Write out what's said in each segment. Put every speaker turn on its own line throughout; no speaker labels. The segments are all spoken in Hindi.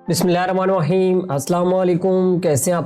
बिस्मिल्लाहिर्रहमानिर्रहीम अस्सलाम वालेकुम। कैसे हैं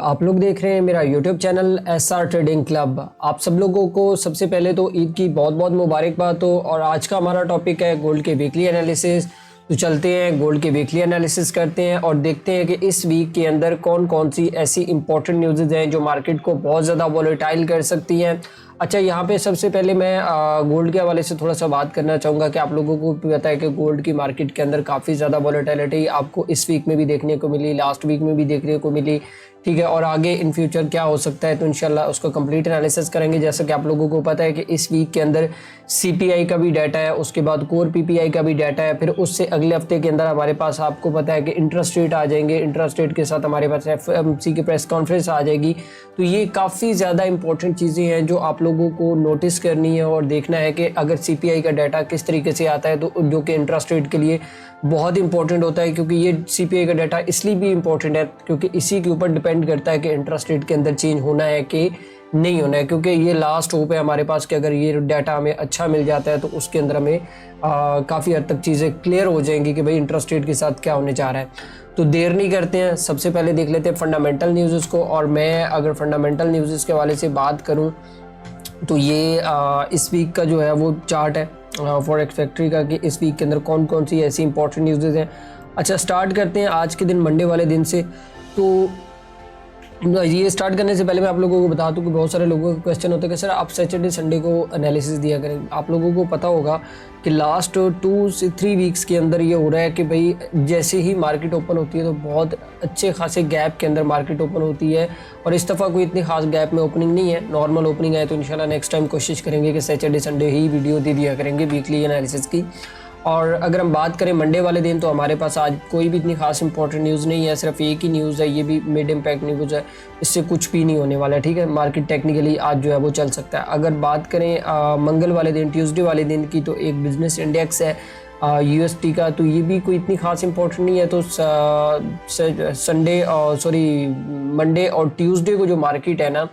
आप लोग देख रहे हैं मेरा YouTube channel SR trading club. आप सब लोगों को सबसे पहले तो ईद की बहुत बहुत मुबारकबाद हो। और आज का हमारा टॉपिक है गोल्ड के वीकली एनालिसिस। तो चलते हैं गोल्ड के वीकली एनालिसिस करते हैं और देखते हैं कि इस वीक के अंदर कौन कौन सी ऐसी इंपॉर्टेंट न्यूज़ हैं जो मार्केट को बहुत ज़्यादा वॉलेटाइल कर सकती हैं। अच्छा, यहाँ पे सबसे पहले मैं गोल्ड के हवाले से थोड़ा सा बात करना चाहूँगा कि आप लोगों को भी पता है कि गोल्ड की मार्केट के अंदर काफ़ी ज़्यादा वॉलेटिलिटी आपको इस वीक में भी देखने को मिली, लास्ट वीक में भी देखने को मिली, ठीक है। और आगे इन फ्यूचर क्या हो सकता है तो इंशाल्लाह उसका कंप्लीट एनालिसिस करेंगे। जैसा कि आप लोगों को पता है कि इस वीक के अंदर सीपीआई का भी डाटा है, उसके बाद कोर पीपीआई का भी डाटा है, फिर उससे अगले हफ्ते के अंदर हमारे पास आपको पता है कि इंटरेस्ट रेट आ जाएंगे, इंटरेस्ट रेट के साथ हमारे पास एफओएमसी की प्रेस कॉन्फ्रेंस आ जाएगी। तो ये काफ़ी ज़्यादा इंपॉर्टेंट चीज़ें हैं जो आप लोगों को नोटिस करनी है और देखना है कि अगर सीपीआई का डाटा किस तरीके से आता है तो जो कि इंटरेस्ट रेट के लिए बहुत इंपॉर्टेंट होता है, क्योंकि ये सीपीआई का डाटा इसलिए भी इंपॉर्टेंट है क्योंकि इसी के ऊपर डिपेंड करता है कि इंटरेस्ट रेट के अंदर चेंज होना है कि नहीं होना है। क्योंकि ये लास्ट होप है हमारे पास कि अगर ये डाटा हमें अच्छा मिल जाता है तो उसके अंदर हमें काफ़ी हद तक चीज़ें क्लियर हो जाएंगी कि भाई इंटरेस्ट रेट के साथ क्या होने जा रहा है। तो देर नहीं करते हैं, सबसे पहले देख लेते हैं फंडामेंटल न्यूज़ को। और मैं अगर फंडामेंटल न्यूज़ के हवाले से बात करूँ तो ये इस वीक का जो है वो चार्ट है फॉरेक्स फैक्ट्री का कि इस वीक के अंदर कौन कौन सी ऐसी इंपॉर्टेंट न्यूज़ हैं। अच्छा, स्टार्ट करते हैं आज के दिन मंडे वाले दिन से। तो ये स्टार्ट करने से पहले मैं आप लोगों को बता दूं कि बहुत सारे लोगों का क्वेश्चन होता है कि सर आप सैटरडे संडे को एनालिसिस दिया करें। आप लोगों को पता होगा कि लास्ट 2 से 3 वीक्स के अंदर ये हो रहा है कि भाई जैसे ही मार्केट ओपन होती है तो बहुत अच्छे खासे गैप के अंदर मार्केट ओपन होती है। और इस दफ़ा कोई इतनी खास गैप में ओपनिंग नहीं है, नॉर्मल ओपनिंग है। तो इंशाल्लाह नेक्स्ट टाइम कोशिश करेंगे कि सैटरडे संडे ही वीडियो दे दिया करेंगे वीकली एनालिसिस की। और अगर हम बात करें मंडे वाले दिन तो हमारे पास आज कोई भी इतनी खास इंपॉर्टेंट न्यूज़ नहीं है, सिर्फ एक ही न्यूज़ है, ये भी मिड इम्पैक्ट न्यूज़ है, इससे कुछ भी नहीं होने वाला है, ठीक है। मार्केट टेक्निकली आज जो है वो चल सकता है। अगर बात करें मंगल वाले दिन, ट्यूसडे वाले दिन की, तो एक बिजनेस इंडेक्स है यूएसटी का, तो ये भी कोई इतनी खास इंपॉर्टेंट नहीं है। तो मंडे और ट्यूसडे को जो मार्केट है ना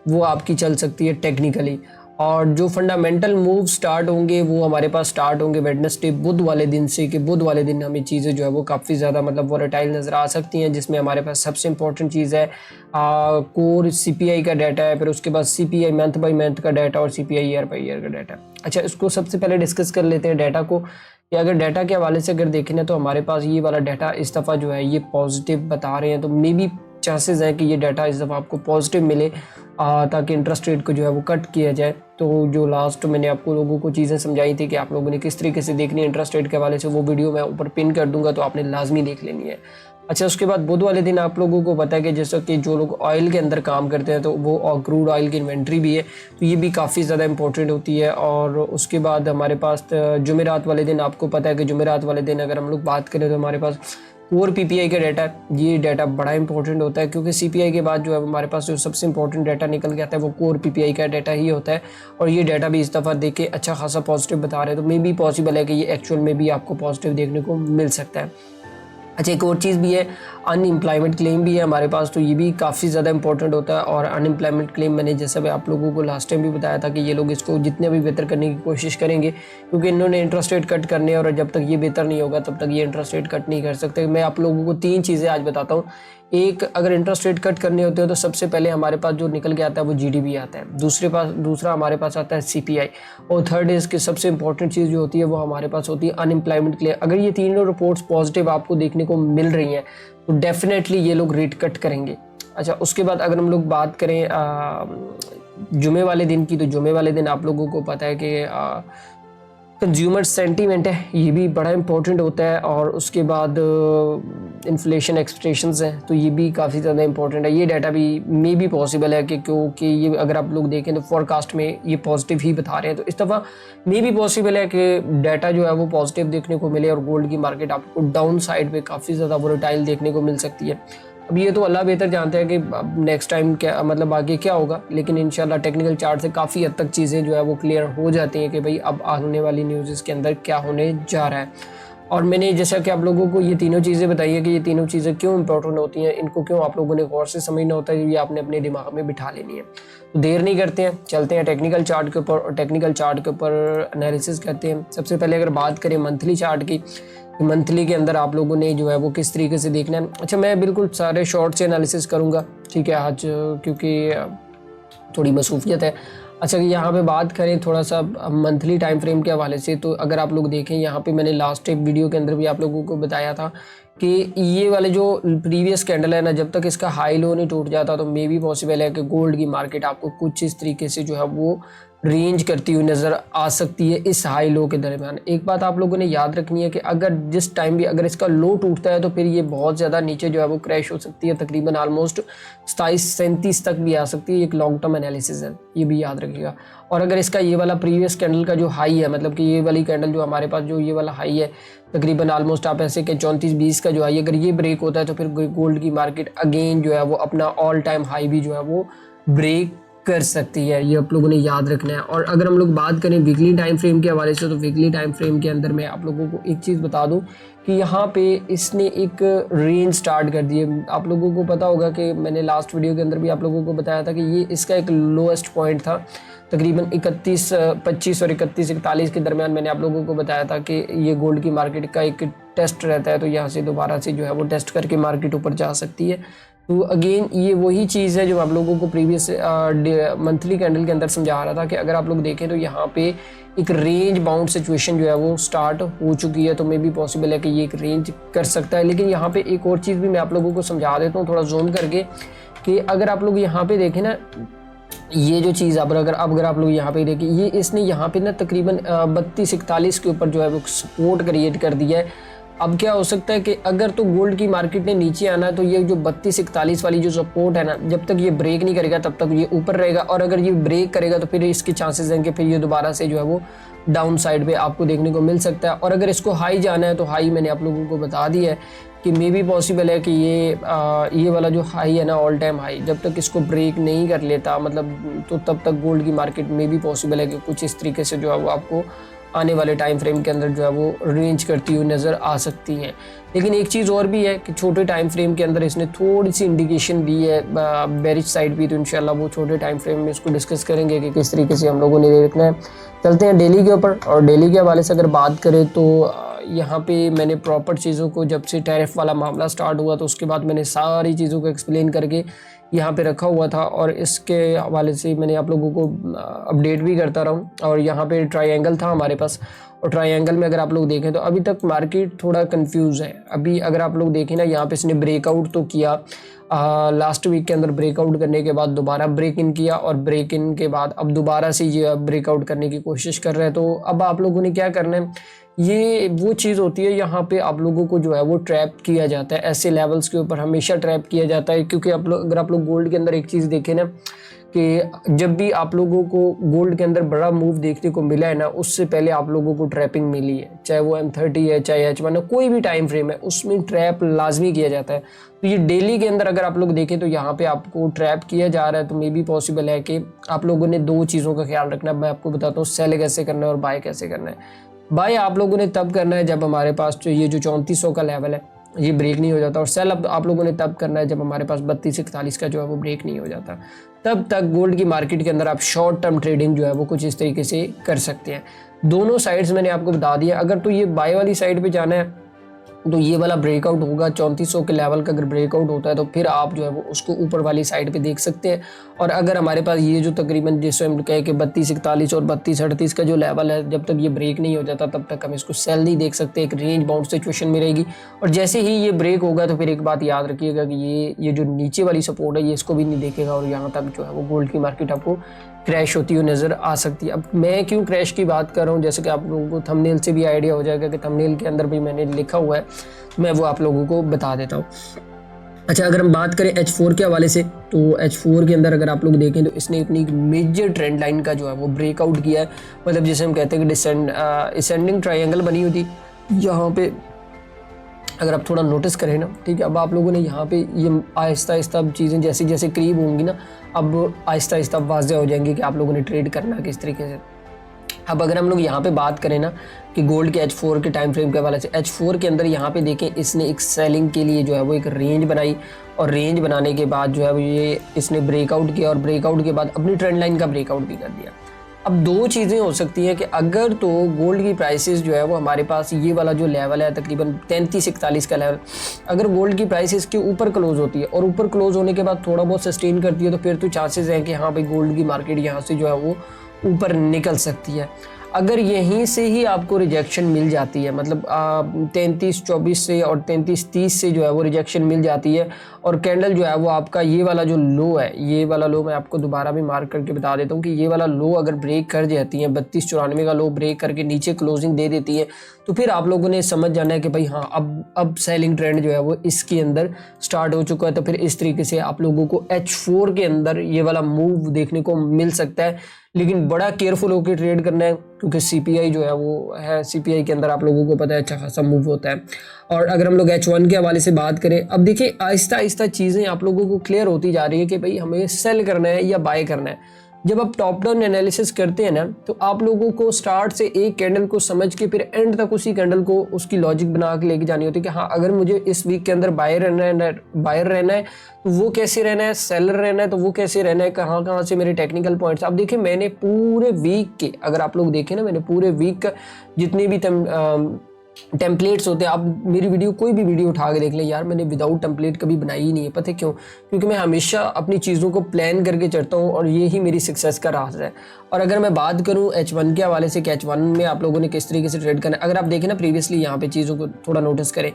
वो आपकी चल सकती है टेक्निकली। और जो फंडामेंटल मूव स्टार्ट होंगे वो हमारे पास स्टार्ट होंगे वेडनेसडे बुध वाले दिन से, कि बुध वाले दिन हमें चीज़ें जो है वो काफ़ी ज़्यादा मतलब वोलेटाइल नज़र आ सकती हैं। जिसमें हमारे पास सबसे इंपॉर्टेंट चीज़ है कोर सीपीआई का डाटा है, फिर उसके बाद सीपीआई मंथ बाय मंथ का डाटा और सीपीआई ईयर बाय ईयर का डाटा। अच्छा, इसको सबसे पहले डिस्कस कर लेते हैं डाटा को। कि अगर डाटा के हवाले से अगर देखें ना तो हमारे पास ये वाला डाटा इस दफ़ा जो है ये पॉजिटिव बता रहे हैं। तो मे बी चांसेस हैं कि ये डाटा इस दफ़ा आपको पॉजिटिव मिले ताकि इंटरेस्ट रेट को जो है वो कट किया जाए। तो जो लास्ट मैंने आपको लोगों को चीज़ें समझाई थी कि आप लोगों ने किस तरीके से देखनी है इंटरेस्ट रेट के हवाले से, वो वीडियो मैं ऊपर पिन कर दूंगा, तो आपने लाजमी देख लेनी है। अच्छा, उसके बाद बुध वाले दिन आप लोगों को पता है कि जैसा कि जो लोग ऑयल के अंदर काम करते हैं तो वो क्रूड ऑयल की इन्वेंट्री भी है, तो ये भी काफ़ी ज़्यादा इंपॉर्टेंट होती है। और उसके बाद हमारे पास जुमेरात वाले दिन, आपको पता है कि जुमेरात वाले दिन अगर हम लोग बात करें तो हमारे पास कोर पीपीआई का डाटा है। ये डाटा बड़ा इंपॉर्टेंट होता है क्योंकि सीपीआई के बाद जो है हमारे पास जो सबसे इंपॉर्टेंट डाटा निकल के आता है वो कोर पीपीआई का डाटा ही होता है। और ये डाटा भी इस दफ़ा देख के अच्छा खासा पॉजिटिव बता रहे हैं, तो मे बी पॉसिबल है कि ये एक्चुअल में भी आपको पॉजिटिव देखने को मिल सकता है। अच्छा, एक और चीज़ भी है, अनएम्प्लॉयमेंट क्लेम भी है हमारे पास, तो ये भी काफ़ी ज़्यादा इंपॉर्टेंट होता है। और अनएम्प्लॉयमेंट क्लेम मैंने जैसा भी आप लोगों को लास्ट टाइम भी बताया था कि ये लोग इसको जितने भी बेहतर करने की कोशिश करेंगे, क्योंकि इन्होंने इंटरेस्ट रेट कट करने और जब तक ये बेहतर नहीं होगा तब तक ये इंटरेस्ट रेट कट नहीं कर सकते। मैं आप लोगों को 3 चीज़ें आज बताता हूँ। एक, अगर इंटरेस्ट रेट कट करने होते हैं तो सबसे पहले हमारे पास जो निकल के आता है वो जीडीपी आता है, दूसरा हमारे पास आता है सीपीआई, और थर्ड इसकी सबसे इंपॉर्टेंट चीज़ जो होती है वो हमारे पास होती है अनएम्प्लॉयमेंट क्लेम। अगर ये तीनों रिपोर्ट्स पॉजिटिव आपको देखने को मिल रही हैं तो डेफिनेटली ये लोग रेट कट करेंगे। अच्छा, उसके बाद अगर हम लोग बात करें जुमे वाले दिन की, तो जुमे वाले दिन आप लोगों को पता है कि कंज्यूमर सेंटीमेंट है, ये भी बड़ा इंपॉर्टेंट होता है। और उसके बाद इन्फ्लेशन एक्सपेक्टेशंस हैं, तो ये भी काफ़ी ज़्यादा इंपॉर्टेंट है। ये डाटा भी मे भी पॉसिबल है कि क्योंकि ये अगर आप लोग देखें तो फोरकास्ट में ये पॉजिटिव ही बता रहे हैं, तो इस दफ़ा मे भी पॉसिबल है कि डाटा जो है वो पॉजिटिव देखने को मिले और गोल्ड की मार्केट आपको डाउन साइड पे काफ़ी ज़्यादा वोलेटाइल देखने को मिल सकती है। अब ये तो अल्लाह बेहतर जानते हैं कि नेक्स्ट टाइम क्या मतलब आगे क्या होगा, लेकिन इंशाल्लाह टेक्निकल चार्ट से काफ़ी हद तक चीज़ें जो है वो क्लियर हो जाती हैं कि भाई अब आने वाली न्यूज़ के अंदर क्या होने जा रहा है। और मैंने जैसा कि आप लोगों को ये तीनों चीज़ें बताई है कि ये तीनों चीज़ें क्यों इंपॉर्टेंट होती हैं, इनको क्यों आप लोगों ने गौर से समझना होता है, ये आपने अपने दिमाग में बिठा लेनी है। तो देर नहीं करते हैं, चलते हैं टेक्निकल चार्ट के ऊपर और टेक्निकल चार्ट के ऊपर एनालिसिस करते हैं। सबसे पहले अगर बात करें मंथली चार्ट की, मंथली के अंदर आप लोगों ने जो है वो किस तरीके से देखना है। अच्छा, मैं बिल्कुल सारे शॉर्ट से एनालिसिस करूँगा, ठीक है आज, क्योंकि थोड़ी मसरूफियत है। अच्छा, यहाँ पे बात करें थोड़ा सा मंथली टाइम फ्रेम के हवाले से, तो अगर आप लोग देखें यहाँ पे मैंने लास्ट एक वीडियो के अंदर भी आप लोगों को बताया था कि ये वाले जो प्रीवियस कैंडल है ना, जब तक इसका हाई लो नहीं टूट जाता तो मे भी पॉसिबल है कि गोल्ड की मार्केट आपको कुछ इस तरीके से जो है वो रेंज करती हुई नज़र आ सकती है इस हाई लो के दरमियान। एक बात आप लोगों ने याद रखनी है कि अगर जिस टाइम भी अगर इसका लो टूटता है तो फिर ये बहुत ज़्यादा नीचे जो है वो क्रैश हो सकती है, तकरीबन ऑलमोस्ट 27-37 तक भी आ सकती है। एक लॉन्ग टर्म एनालिसिस है, ये भी याद रखिएगा। और अगर इसका ये वाला प्रीवियस कैंडल का जो हाई है, मतलब कि ये वाली कैंडल जो हमारे पास जो ये वाला हाई है तकरीबन ऑलमोस्ट आप ऐसे कि 34-20 का जो हाई, अगर ये ब्रेक होता है तो फिर गोल्ड की मार्केट अगेन जो है वो अपना ऑल टाइम हाई भी जो है वो ब्रेक कर सकती है। ये आप लोगों ने याद रखना है। और अगर हम लोग बात करें वीकली टाइम फ्रेम के हवाले से, तो वीकली टाइम फ्रेम के अंदर मैं आप लोगों को एक चीज़ बता दूं कि यहाँ पे इसने एक रेंज स्टार्ट कर दी है। आप लोगों को पता होगा कि मैंने लास्ट वीडियो के अंदर भी आप लोगों को बताया था कि ये इसका एक लोएस्ट पॉइंट था, तकरीबन 25 और 41 के दरमियान। मैंने आप लोगों को बताया था कि ये गोल्ड की मार्केट का एक टेस्ट रहता है, तो यहाँ से दोबारा से जो है वो टेस्ट करके मार्केट ऊपर जा सकती है। तो अगेन ये वही चीज़ है जो आप लोगों को प्रीवियस मंथली कैंडल के अंदर समझा रहा था कि अगर आप लोग देखें तो यहाँ पे एक रेंज बाउंड सिचुएशन जो है वो स्टार्ट हो चुकी है, तो मे भी पॉसिबल है कि ये एक रेंज कर सकता है। लेकिन यहाँ पे एक और चीज़ भी मैं आप लोगों को समझा देता हूँ थोड़ा जूम करके, कि अगर आप लोग यहाँ पे देखें ना, ये जो चीज़ अगर आप लोग यहाँ पे देखें, ये इसने यहाँ पे ना तकरीबन 32-41 के ऊपर जो है वो सपोर्ट क्रिएट कर दिया है। अब क्या हो सकता है कि अगर तो गोल्ड की मार्केट ने नीचे आना है तो ये जो 32-41 वाली जो सपोर्ट है ना, जब तक ये ब्रेक नहीं करेगा तब तक ये ऊपर रहेगा, और अगर ये ब्रेक करेगा तो फिर इसके चांसेस हैं कि फिर ये दोबारा से जो है वो डाउन साइड पे आपको देखने को मिल सकता है। और अगर इसको हाई जाना है तो हाई मैंने आप लोगों को बता दिया है कि मे भी पॉसिबल है कि ये वाला जो हाई है ना, ऑल टाइम हाई, जब तक इसको ब्रेक नहीं कर लेता मतलब, तो तब तक गोल्ड की मार्केट में भी पॉसिबल है कि कुछ इस तरीके से जो है वो आपको आने वाले टाइम फ्रेम के अंदर जो है वो रेंज करती हुई नज़र आ सकती हैं। लेकिन एक चीज़ और भी है कि छोटे टाइम फ्रेम के अंदर इसने थोड़ी सी इंडिकेशन दी है बेरिश साइड भी, तो इंशाल्लाह वो छोटे टाइम फ्रेम में इसको डिस्कस करेंगे कि किस तरीके से हम लोगों ने देखना है। चलते हैं डेली के ऊपर, और डेली के हवाले से अगर बात करें तो यहाँ पे मैंने प्रॉपर चीज़ों को, जब से टैरिफ वाला मामला स्टार्ट हुआ तो उसके बाद मैंने सारी चीज़ों को एक्सप्लेन करके यहाँ पे रखा हुआ था, और इसके हवाले से मैंने आप लोगों को अपडेट भी करता रहा हूँ। और यहाँ पे ट्रायंगल था हमारे पास, और ट्रायंगल में अगर आप लोग देखें तो अभी तक मार्केट थोड़ा कंफ्यूज है। अभी अगर आप लोग देखें ना, यहाँ पे इसने ब्रेकआउट तो किया लास्ट वीक के अंदर, ब्रेकआउट करने के बाद दोबारा ब्रेक इन किया, और ब्रेक इन के बाद अब दोबारा से ये ब्रेकआउट करने की कोशिश कर रहे हैं। तो अब आप लोगों ने क्या करना है, ये वो चीज़ होती है यहाँ पे आप लोगों को जो है वो ट्रैप किया जाता है, ऐसे लेवल्स के ऊपर हमेशा ट्रैप किया जाता है। क्योंकि आप लोग, अगर आप लोग गोल्ड के अंदर एक चीज़ देखें ना, कि जब भी आप लोगों को गोल्ड के अंदर बड़ा मूव देखने को मिला है ना, उससे पहले आप लोगों को ट्रैपिंग मिली है, चाहे वो M30 है, चाहे H1 है, कोई भी टाइम फ्रेम है, उसमें ट्रैप लाजमी किया जाता है। तो ये डेली के अंदर अगर आप लोग देखें तो यहाँ पे आपको ट्रैप किया जा रहा है, तो मे भी पॉसिबल है कि आप लोगों ने दो चीज़ों का ख्याल रखना है। मैं आपको बताता हूँ सेल कैसे करना है और बाय कैसे करना है। बाय आप लोगों ने तब करना है जब हमारे पास जो ये जो 3400 का लेवल है ये ब्रेक नहीं हो जाता, और सेल अब आप लोगों ने तब करना है जब हमारे पास 32-41 का जो है वो ब्रेक नहीं हो जाता। तब तक गोल्ड की मार्केट के अंदर आप शॉर्ट टर्म ट्रेडिंग जो है वो कुछ इस तरीके से कर सकते हैं। दोनों साइड्स मैंने आपको बता दिया। अगर तो ये बाय वाली साइड पे जाना है तो ये वाला ब्रेकआउट होगा 3400 के लेवल का, अगर ब्रेकआउट होता है तो फिर आप जो है वो उसको ऊपर वाली साइड पे देख सकते हैं। और अगर हमारे पास ये जो तकरीबन जिससे हम कहें कि 32-41 और 32-38 का जो लेवल है, जब तक ये ब्रेक नहीं हो जाता तब तक हम इसको सेल नहीं देख सकते, एक रेंज बाउंड सिचुएशन में रहेगी। और जैसे ही ये ब्रेक होगा तो फिर एक बात याद रखिएगा कि ये जो नीचे वाली सपोर्ट है ये इसको भी नहीं देखेगा, और यहाँ तक जो है वो गोल्ड की मार्केट आपको क्रैश होती हुई नज़र आ सकती है। अब मैं क्यों क्रैश की बात कर रहा हूँ, जैसे कि आप लोगों को थंबनेल से भी आइडिया हो जाएगा कि थंबनेल के अंदर भी मैंने लिखा हुआ है, मैं वो आप लोगों को बता देता हूँ। अच्छा, अगर हम बात करें H4 के हवाले से, तो H4 के अंदर अगर आप लोग देखें तो इसने अपनी एक मेजर ट्रेंड लाइन का जो है वो ब्रेकआउट किया है। मतलब जैसे हम कहते हैं कि डिसेंडिंग ट्रायंगल बनी हुई थी यहाँ पे, अगर आप थोड़ा नोटिस करें ना, ठीक है। अब आप लोगों ने यहाँ पे ये आहिस्ता आहिस्ता चीज़ें जैसे जैसे करीब होंगी ना, अब आहिस्ता आहिस्ता वाज़ेह हो जाएंगी कि आप लोगों ने ट्रेड करना किस तरीके से। अब अगर हम लोग यहाँ पे बात करें ना कि गोल्ड के H4 के टाइम फ्रेम के हवाले से, H4 के अंदर यहाँ पे देखें इसने एक सेलिंग के लिए जो है वो एक रेंज बनाई, और रेंज बनाने के बाद जो है वो ये इसने ब्रेकआउट किया, और ब्रेकआउट के बाद अपनी ट्रेंड लाइन का ब्रेकआउट भी कर दिया। अब दो चीज़ें हो सकती हैं कि अगर तो गोल्ड की प्राइसेस जो है वो हमारे पास ये वाला जो लेवल है तकरीबन 33-41 का लेवल, अगर गोल्ड की प्राइसेस के ऊपर क्लोज होती है और ऊपर क्लोज होने के बाद थोड़ा बहुत सस्टेन करती है तो फिर तो चांसेस हैं कि हाँ भाई गोल्ड की मार्केट यहाँ से जो है वो ऊपर निकल सकती है। अगर यहीं से ही आपको रिजेक्शन मिल जाती है, मतलब 33-24 से और 33-30 से जो है वो रिजेक्शन मिल जाती है और कैंडल जो है वो आपका ये वाला जो लो है, ये वाला लो मैं आपको दोबारा भी मार्क करके बता देता हूँ कि ये वाला लो अगर ब्रेक कर जाती है, 3294 का लो ब्रेक करके नीचे क्लोजिंग दे देती है, तो फिर आप लोगों ने समझ जाना है कि भाई हाँ अब सेलिंग ट्रेंड जो है वो इसके अंदर स्टार्ट हो चुका है। तो फिर इस तरीके से आप लोगों को H4 के अंदर ये वाला मूव देखने को मिल सकता है, लेकिन बड़ा केयरफुल होकर ट्रेड करना है क्योंकि CPI जो है वो है, CPI के अंदर आप लोगों को पता है अच्छा खासा मूव होता है। और अगर हम लोग H1 के हवाले से बात करें, अब देखिए आहिस्ता आहिस्ता चीज़ें आप लोगों को क्लियर होती जा रही है कि भाई हमें सेल करना है या बाय करना है। जब आप टॉप डाउन एनालिसिस करते हैं ना तो आप लोगों को स्टार्ट से एक कैंडल को समझ के फिर एंड तक उसी कैंडल को उसकी लॉजिक बना के लेके जानी होती है कि हाँ अगर मुझे इस वीक के अंदर बायर रहना है तो वो कैसे रहना है, सेलर रहना है तो वो कैसे रहना है, कहाँ कहाँ से मेरे टेक्निकल पॉइंट्स। अब देखिए मैंने पूरे वीक के, अगर आप लोग देखें ना, मैंने पूरे वीक का जितने भी टेम्पलेट्स होते हैं, आप मेरी वीडियो कोई भी वीडियो उठा के देख लें यार, मैंने विदाउट टेम्पलेट कभी बनाई ही नहीं है। पता है क्यों? क्योंकि मैं हमेशा अपनी चीज़ों को प्लान करके चलता हूँ और ये ही मेरी सक्सेस का राज है। और अगर मैं बात करूँ H1 के हवाले से कि H1 में आप लोगों ने किस तरीके से ट्रेड करना है, अगर आप देखें ना प्रीवियसली यहाँ पे चीज़ों को थोड़ा नोटिस करें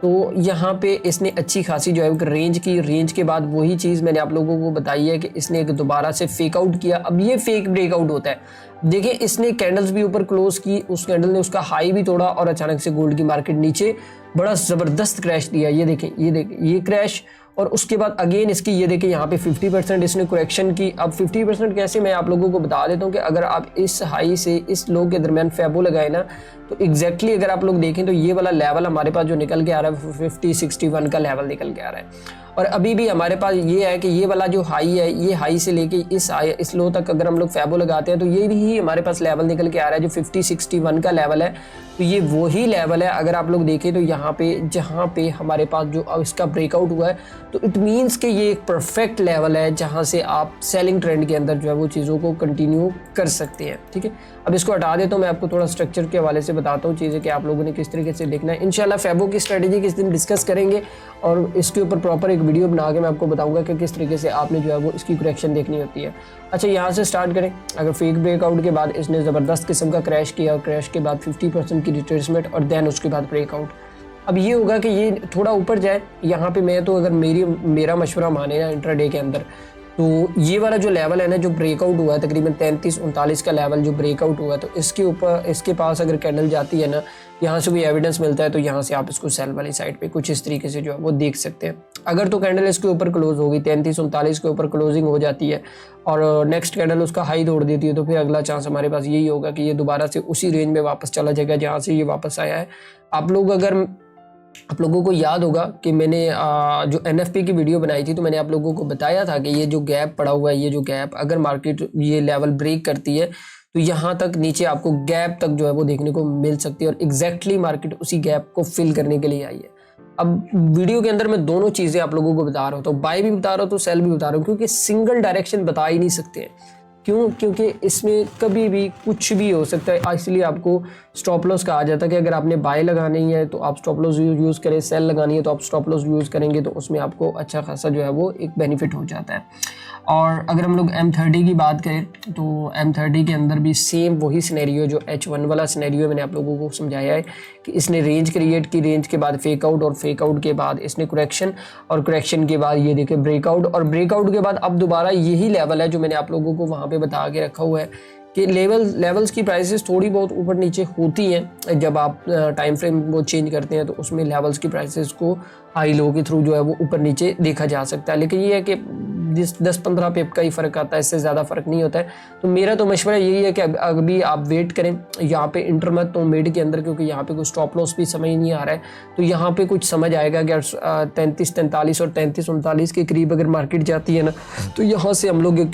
तो यहाँ पे इसने अच्छी खासी जो है रेंज की, रेंज के बाद वही चीज़ मैंने आप लोगों को बताई है कि इसने एक दोबारा से फेक आउट किया। अब ये फेक ब्रेकआउट होता है। देखिए इसने कैंडल्स भी ऊपर क्लोज की, उस कैंडल ने उसका हाई भी तोड़ा और अचानक से गोल्ड की मार्केट नीचे बड़ा ज़बरदस्त क्रैश दिया। ये देखें, ये क्रैश, और उसके बाद अगेन इसकी ये देखें यहाँ पे 50% इसने करेक्शन की। अब 50% कैसे, मैं आप लोगों को बता देता हूँ कि अगर आप इस हाई से इस लो के दरमियान फैबो लगाए ना तो एग्जैक्टली अगर आप लोग देखें तो ये वाला लेवल हमारे पास जो निकल के आ रहा है 50-61 का लेवल निकल के आ रहा है। और अभी भी हमारे पास ये है कि ये वाला जो हाई है, ये हाई से लेके इस लो तक अगर हम लोग फैबो लगाते हैं तो ये भी हमारे पास लेवल निकल के आ रहा है जो 50-61 का लेवल है। तो ये वही लेवल है। अगर आप लोग देखें तो यहाँ पे जहाँ पे हमारे पास जो अब इसका ब्रेकआउट हुआ है तो इट मीन्स कि ये एक परफेक्ट लेवल है जहाँ से आप सेलिंग ट्रेंड के अंदर जो है वो चीज़ों को कंटिन्यू कर सकते हैं। ठीक है, अब इसको हटा देता हूँ, मैं आपको थोड़ा स्ट्रक्चर के हवाले से बताता हूँ चीज़ें कि आप लोगों ने किस तरीके से देखना है। इंशाल्लाह फैबो की स्ट्रेटेजी किस दिन डिस्कस करेंगे और इसके ऊपर प्रॉपर एक वीडियो बना के मैं आपको बताऊंगा कि किस तरीके से आपने जो है वो इसकी करेक्शन देखनी होती है। अच्छा, यहाँ से स्टार्ट करें। अगर फेक ब्रेकआउट के बाद इसने ज़बरदस्त किस्म का क्रैश किया और क्रैश के बाद 50% की रिट्रेसमेंट और देन उसके बाद ब्रेकआउट। अब ये होगा कि ये थोड़ा ऊपर जाए। यहाँ पे मैं तो अगर मेरा मशवरा माने ना इंट्राडे के अंदर, तो ये वाला जो लेवल है ना जो ब्रेकआउट हुआ है तकरीबन 33-39 का लेवल जो ब्रेकआउट हुआ है, तो इसके ऊपर इसके पास अगर कैंडल जाती है ना, यहाँ से भी एविडेंस मिलता है तो यहाँ से आप इसको सेल वाली साइड पे कुछ इस तरीके से जो है वो देख सकते हैं। अगर तो कैंडल इसके ऊपर क्लोज होगी, 33-39 के ऊपर क्लोजिंग हो जाती है और नेक्स्ट कैंडल उसका हाई तोड़ देती है, तो फिर अगला चांस हमारे पास यही होगा कि ये दोबारा से उसी रेंज में वापस चला जाएगा जहाँ से ये वापस आया है। आप लोगों को याद होगा कि मैंने जो NFP की वीडियो बनाई थी तो मैंने आप लोगों को बताया था कि ये जो गैप पड़ा हुआ है, ये जो गैप अगर मार्केट ये लेवल ब्रेक करती है तो यहाँ तक नीचे आपको गैप तक जो है वो देखने को मिल सकती है और एग्जैक्टली मार्केट उसी गैप को फिल करने के लिए आई है। अब वीडियो के अंदर मैं दोनों चीज़ें आप लोगों को बता रहा हूँ, तो बाय भी बता रहा हूँ तो सेल भी बता रहा हूँ, क्योंकि सिंगल डायरेक्शन बता ही नहीं सकते हैं। क्यों? क्योंकि इसमें कभी भी कुछ भी हो सकता है, इसलिए आपको स्टॉप लॉस कहा जाता है कि अगर आपने बाय लगानी है तो आप स्टॉप लॉस यूज़ करें, सेल लगानी है तो आप स्टॉप लॉस यूज़ करेंगे, तो उसमें आपको अच्छा खासा जो है वो एक बेनिफिट हो जाता है। और अगर हम लोग M30 की बात करें तो M30 के अंदर भी सेम वही सिनेरियो जो H1 वाला सिनेरियो मैंने आप लोगों को समझाया है कि इसने रेंज क्रिएट की, रेंज के बाद फेक आउट और फेक आउट के बाद इसने करेक्शन और करेक्शन के बाद ये देखे ब्रेकआउट और ब्रेकआउट के बाद अब दोबारा यही लेवल है जो मैंने आप लोगों को वहाँ पे बता के रखा हुआ है कि लेवल्स की प्राइसेस थोड़ी बहुत ऊपर नीचे होती हैं। जब आप टाइम फ्रेम वो चेंज करते हैं तो उसमें लेवल्स की प्राइसेस को हाई लो के थ्रू जो है वो ऊपर नीचे देखा जा सकता है, लेकिन ये है कि 10-15 पिप का ही फ़र्क आता है, इससे ज़्यादा फ़र्क नहीं होता है। तो मेरा तो मशवरा यही है कि अभी आप वेट करें यहाँ पे इंटर मत तो मिड के अंदर, क्योंकि यहाँ पे कोई स्टॉप लॉस भी समझ नहीं आ रहा है। तो यहाँ पे कुछ समझ आएगा कि 33-43 और 33-39 के करीब अगर मार्केट जाती है ना तो यहाँ से हम लोग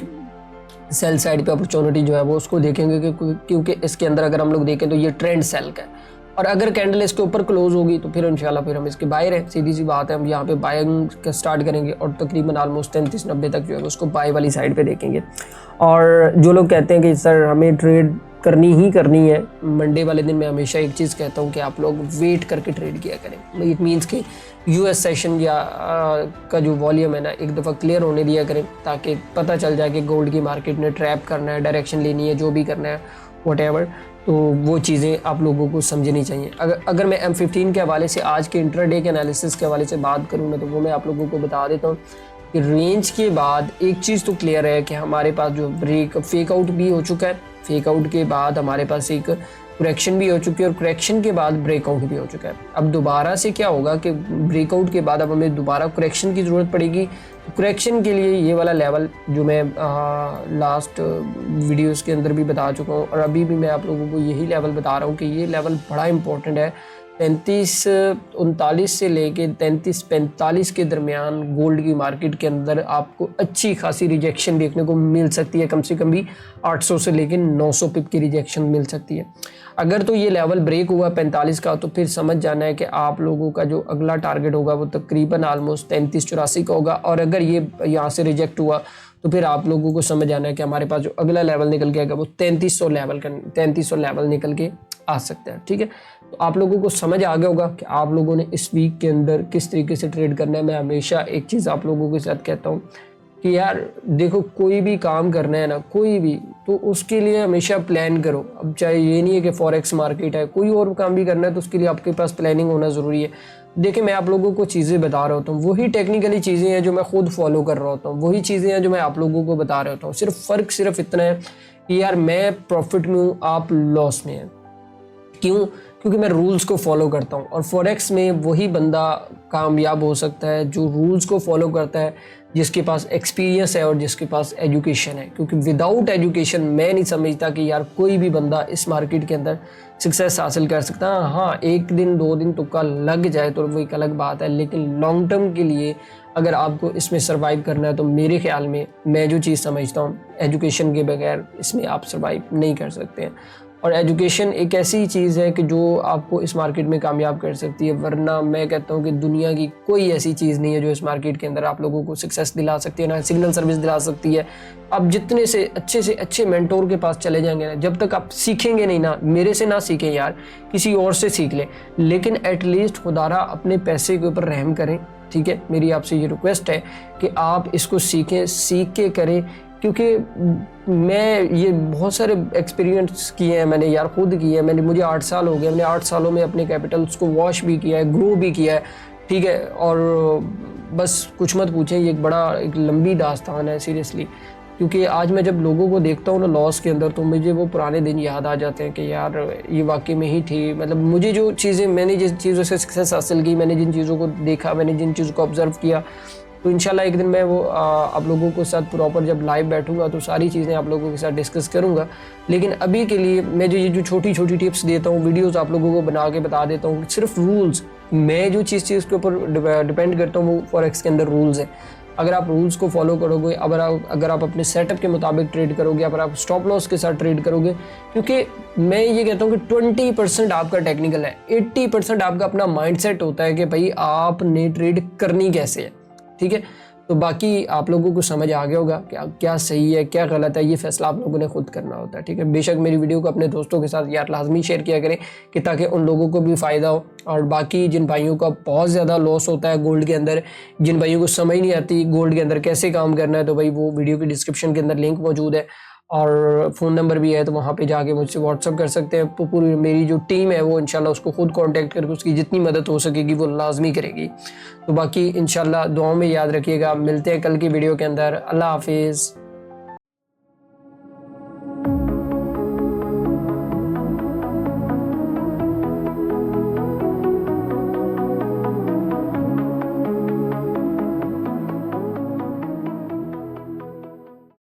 सेल साइड पे अपॉर्चुनिटी जो है वो उसको देखेंगे, क्योंकि इसके अंदर अगर हम लोग देखें तो ये ट्रेंड सेल का है। और अगर कैंडल इसके ऊपर क्लोज होगी तो फिर इंशाल्लाह फिर हम इसके बायर हैं, सीधी सी बात है, हम यहाँ पे बाइंग स्टार्ट करेंगे और तकरीबन ऑलमोस्ट 33-90 तक जो है उसको बाय वाली साइड पे देखेंगे। और जो लोग कहते हैं कि सर हमें ट्रेड करनी ही करनी है मंडे वाले दिन, मैं हमेशा एक चीज़ कहता हूँ कि आप लोग वेट करके ट्रेड किया करें। इट मीन्स कि यूएस सेशन या का जो वॉल्यूम है ना एक दफ़ा क्लियर होने दिया करें, ताकि पता चल जाए कि गोल्ड की मार्केट ने ट्रैप करना है, डायरेक्शन लेनी है, जो भी करना है व्हाटएवर, तो वो चीज़ें आप लोगों को समझनी चाहिए। अगर मैं M15 के हवाले से आज के इंट्राडे के एनालिसिस के हवाले से बात करूँ ना, तो वो मैं आप लोगों को बता देता हूँ कि रेंज के बाद एक चीज़ तो क्लियर है कि हमारे पास जो ब्रेक फेक आउट भी हो चुका है, फेक आउट के बाद हमारे पास एक करेक्शन भी हो चुकी है और करेक्शन के बाद ब्रेकआउट भी हो चुका है। अब दोबारा से क्या होगा कि ब्रेकआउट के बाद अब हमें दोबारा करेक्शन की ज़रूरत पड़ेगी। करेक्शन के लिए ये वाला लेवल जो मैं लास्ट वीडियोस के अंदर भी बता चुका हूँ और अभी भी मैं आप लोगों को यही लेवल बता रहा हूँ कि ये लेवल बड़ा इंपॉर्टेंट है। 3339 से लेके 3345 के दरमियान गोल्ड की मार्केट के अंदर आपको अच्छी खासी रिजेक्शन देखने को मिल सकती है, कम से कम भी 800 से लेके 900 पिप की रिजेक्शन मिल सकती है। अगर तो ये लेवल ब्रेक हुआ 45 का, तो फिर समझ जाना है कि आप लोगों का जो अगला टारगेट होगा वो तकरीबन ऑलमोस्ट 3384 का होगा। और अगर ये यहाँ से रिजेक्ट हुआ तो फिर आप लोगों को समझ आना है कि हमारे पास जो अगला लेवल निकल के आएगा वो 3300 लेवल निकल के आ सकता है। ठीक है, तो आप लोगों को समझ आ गया होगा कि आप लोगों ने इस वीक के अंदर किस तरीके से ट्रेड करना है। मैं हमेशा एक चीज़ आप लोगों के साथ कहता हूँ कि यार देखो, कोई भी काम करना है ना, कोई भी, तो उसके लिए हमेशा प्लान करो। अब चाहे ये नहीं है कि फॉरेक्स मार्केट है, कोई और काम भी करना है तो उसके लिए आपके पास प्लानिंग होना ज़रूरी है। देखिए, मैं आप लोगों को चीज़ें बता रहा होता हूँ, वही टेक्निकली चीज़ें हैं जो मैं खुद फॉलो कर रहा होता हूँ, वही चीज़ें हैं जो मैं आप लोगों को बता रहा होता हूँ। सिर्फ इतना है कि यार मैं प्रॉफिट में हूँ, आप लॉस में हैं। क्यों? क्योंकि मैं रूल्स को फॉलो करता हूँ। और फॉरेक्स में वही बंदा कामयाब हो सकता है जो रूल्स को फॉलो करता है, जिसके पास एक्सपीरियंस है और जिसके पास एजुकेशन है। क्योंकि विदाउट एजुकेशन मैं नहीं समझता कि यार कोई भी बंदा इस मार्केट के अंदर सक्सेस हासिल कर सकता है। हाँ, एक दिन 2 दिन तुक्का लग जाए तो वो एक अलग बात है, लेकिन लॉन्ग टर्म के लिए अगर आपको इसमें सर्वाइव करना है तो मेरे ख्याल में मैं जो चीज़ समझता हूँ, एजुकेशन के बगैर इसमें आप सर्वाइव नहीं कर सकते हैं। और एजुकेशन एक ऐसी चीज़ है कि जो आपको इस मार्केट में कामयाब कर सकती है, वरना मैं कहता हूँ कि दुनिया की कोई ऐसी चीज़ नहीं है जो इस मार्केट के अंदर आप लोगों को सक्सेस दिला सकती है, ना सिग्नल सर्विस दिला सकती है। आप जितने से अच्छे मेंटोर के पास चले जाएंगे ना, जब तक आप सीखेंगे नहीं ना, मेरे से ना सीखें यार, किसी और से सीख लें, लेकिन एटलीस्ट खुदारा अपने पैसे के ऊपर रहम करें। ठीक है, मेरी आपसे ये रिक्वेस्ट है कि आप इसको सीखें, सीख के करें। क्योंकि मैं ये बहुत सारे एक्सपीरियंस किए हैं मैंने यार, खुद किए हैं मैंने। मुझे 8 साल हो गए, मैंने 8 सालों में अपने कैपिटल्स को वॉश भी किया है, ग्रो भी किया है। ठीक है, और बस कुछ मत पूछें, ये एक लंबी दास्तान है सीरियसली। क्योंकि आज मैं जब लोगों को देखता हूँ ना लॉस के अंदर, तो मुझे वो पुराने दिन याद आ जाते हैं कि यार ये वाकई में ही थी। मतलब मुझे जो चीज़ें, मैंने जिस चीज़ों से सक्सेस हासिल की, मैंने जिन चीज़ों को देखा, मैंने जिन चीज़ों को ऑब्जर्व किया, तो इंशाल्लाह एक दिन मैं वो आप लोगों के साथ प्रॉपर जब लाइव बैठूंगा तो सारी चीज़ें आप लोगों के साथ डिस्कस करूंगा। लेकिन अभी के लिए मैं जो छोटी छोटी टिप्स देता हूँ, वीडियोस आप लोगों को बना के बता देता हूँ, सिर्फ रूल्स। मैं जो चीज़ के ऊपर डिपेंड करता हूँ वो फॉरेक्स के अंदर रूल्स है। अगर आप रूल्स को फॉलो करोगे, अगर आप अपने सेटअप के मुताबिक ट्रेड करोगे, अगर आप स्टॉप लॉस के साथ ट्रेड करोगे, क्योंकि मैं ये कहता हूँ कि 20% आपका टेक्निकल है, 80% आपका अपना माइंडसेट होता है कि भाई आपने ट्रेड करनी कैसे है। ठीक है, तो बाकी आप लोगों को समझ आ गया होगा क्या सही है क्या गलत है, ये फैसला आप लोगों ने खुद करना होता है। ठीक है, बेशक मेरी वीडियो को अपने दोस्तों के साथ यार लाजमी शेयर किया करें कि ताकि उन लोगों को भी फ़ायदा हो। और बाकी जिन भाइयों का बहुत ज़्यादा लॉस होता है गोल्ड के अंदर, जिन भाइयों को समझ नहीं आती गोल्ड के अंदर कैसे काम करना है, तो भाई वो वीडियो की डिस्क्रिप्शन के अंदर लिंक मौजूद है और फ़ोन नंबर भी है, तो वहाँ पे जाके मुझसे व्हाट्सअप कर सकते हैं। तो पूरी मेरी जो टीम है वो इंशाल्लाह उसको खुद कांटेक्ट करके उसकी जितनी मदद हो सकेगी वो लाजमी करेगी। तो बाकी इंशाल्लाह दुआओं में याद रखिएगा। मिलते हैं कल की वीडियो के अंदर। अल्लाह हाफिज़।